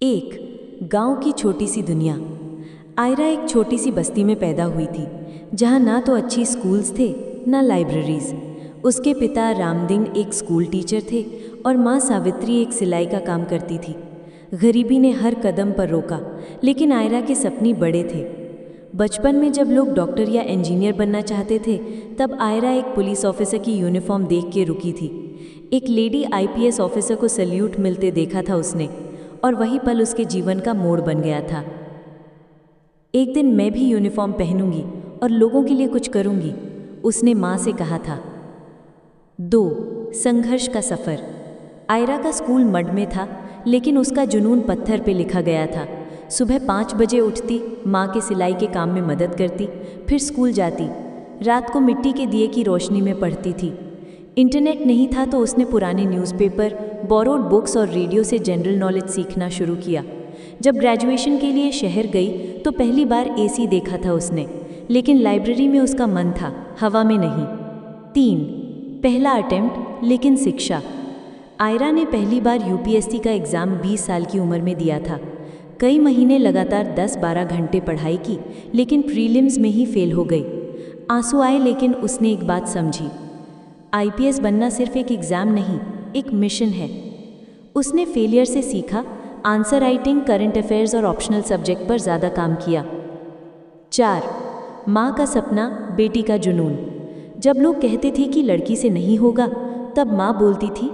एक गांव की छोटी सी दुनिया। आयरा एक छोटी सी बस्ती में पैदा हुई थी, जहां ना तो अच्छी स्कूल्स थे ना लाइब्रेरीज। उसके पिता रामदिन एक स्कूल टीचर थे और माँ सावित्री एक सिलाई का काम करती थी। गरीबी ने हर कदम पर रोका, लेकिन आयरा के सपने बड़े थे। बचपन में जब लोग डॉक्टर या इंजीनियर बनना चाहते थे, तब आयरा एक पुलिस ऑफिसर की यूनिफॉर्म देख के रुकी थी। एक लेडी आईपीएस ऑफिसर को सैल्यूट मिलते देखा था उसने, और वही पल उसके जीवन का मोड़ बन गया था। एक दिन मैं भी यूनिफॉर्म पहनूंगी और लोगों के लिए कुछ करूंगी, उसने माँ से कहा था। 2 संघर्ष का सफ़र। आयरा का स्कूल मड में था, लेकिन उसका जुनून पत्थर पे लिखा गया था। सुबह 5 बजे उठती, माँ के सिलाई के काम में मदद करती, फिर स्कूल जाती। रात को मिट्टी के दिए की रोशनी में पढ़ती थी। इंटरनेट नहीं था तो उसने पुराने न्यूज़पेपर, बोरोड बुक्स और रेडियो से जनरल नॉलेज सीखना शुरू किया। जब ग्रेजुएशन के लिए शहर गई तो पहली बार एसी देखा था उसने, लेकिन लाइब्रेरी में उसका मन था, हवा में नहीं। 3 पहला अटेम्प्ट, लेकिन शिक्षा। आयरा ने पहली बार यूपीएससी का एग्ज़ाम 20 साल की उम्र में दिया था। कई महीने लगातार 10-12 घंटे पढ़ाई की, लेकिन प्रीलिम्स में ही फेल हो गई। आंसू आए, लेकिन उसने एक बात समझी। आईपीएस बनना सिर्फ एक एग्ज़ाम नहीं, एक मिशन है। उसने फेलियर से सीखा, आंसर राइटिंग, करंट अफेयर्स और ऑप्शनल सब्जेक्ट पर ज़्यादा काम किया। 4 माँ का सपना, बेटी का जुनून। जब लोग कहते थे कि लड़की से नहीं होगा, तब माँ बोलती थी,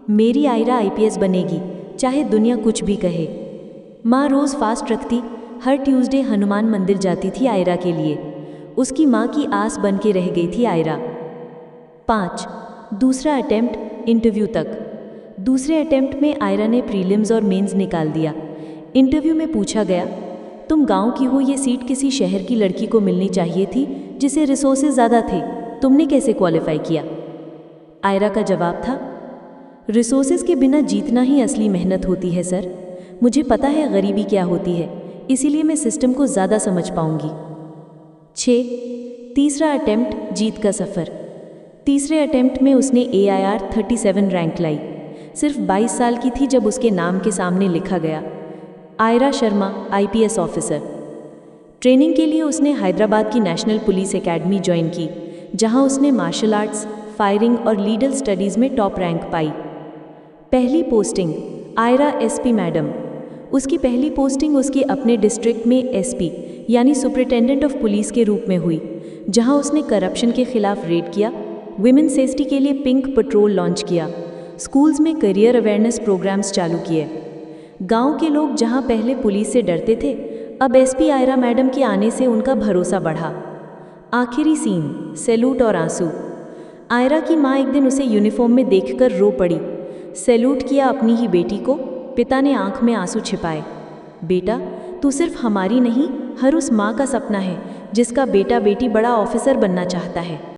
मेरी आयरा आईपीएस बनेगी, चाहे दुनिया कुछ भी कहे। माँ रोज़ फास्ट रखती, हर ट्यूसडे हनुमान मंदिर जाती थी आयरा के लिए। उसकी माँ की आस बन के रह गई थी आयरा। 5 दूसरा अटेम्प्ट, इंटरव्यू तक। दूसरे अटेम्प्ट में आयरा ने प्रीलिम्स और मेंस निकाल दिया। इंटरव्यू में पूछा गया, तुम गांव की हो, ये सीट किसी शहर की लड़की को मिलनी चाहिए थी जिसे रिसोर्सेज ज़्यादा थे, तुमने कैसे क्वालिफाई किया? आयरा का जवाब था, रिसोर्सेज के बिना जीतना ही असली मेहनत होती है सर। मुझे पता है गरीबी क्या होती है, इसीलिए मैं सिस्टम को ज़्यादा समझ पाऊंगी। 6 तीसरा अटेम्प्ट, जीत का सफ़र। तीसरे अटेम्प्ट में उसने AIR 37 रैंक लाई। सिर्फ 22 साल की थी जब उसके नाम के सामने लिखा गया, Aira Sharma, IPS officer. Training के लिए उसने हैदराबाद की नेशनल पुलिस एकेडमी ज्वाइन की, जहां उसने मार्शल आर्ट्स, फायरिंग और लीडर स्टडीज़ में टॉप रैंक पाई। पहली पोस्टिंग, आयरा एसपी मैडम। उसकी पहली पोस्टिंग उसके अपने डिस्ट्रिक्ट में एसपी यानी सुपरिटेंडेंट ऑफ पुलिस के रूप में हुई, जहां उसने करप्शन के खिलाफ रेड किया, विमेन सेफ्टी के लिए पिंक पेट्रोल लॉन्च किया, स्कूल्स में करियर अवेयरनेस प्रोग्राम्स चालू किए। गांव के लोग जहां पहले पुलिस से डरते थे, अब एसपी आयरा मैडम के आने से उनका भरोसा बढ़ा। आखिरी सीन, सैल्यूट और आंसू। आयरा की माँ एक दिन उसे यूनिफॉर्म में देखकर रो पड़ी। सैल्यूट किया अपनी ही बेटी को, पिता ने आंख में आंसू छिपाए। बेटा, तू सिर्फ हमारी नहीं, हर उस माँ का सपना है जिसका बेटा बेटी बड़ा ऑफिसर बनना चाहता है।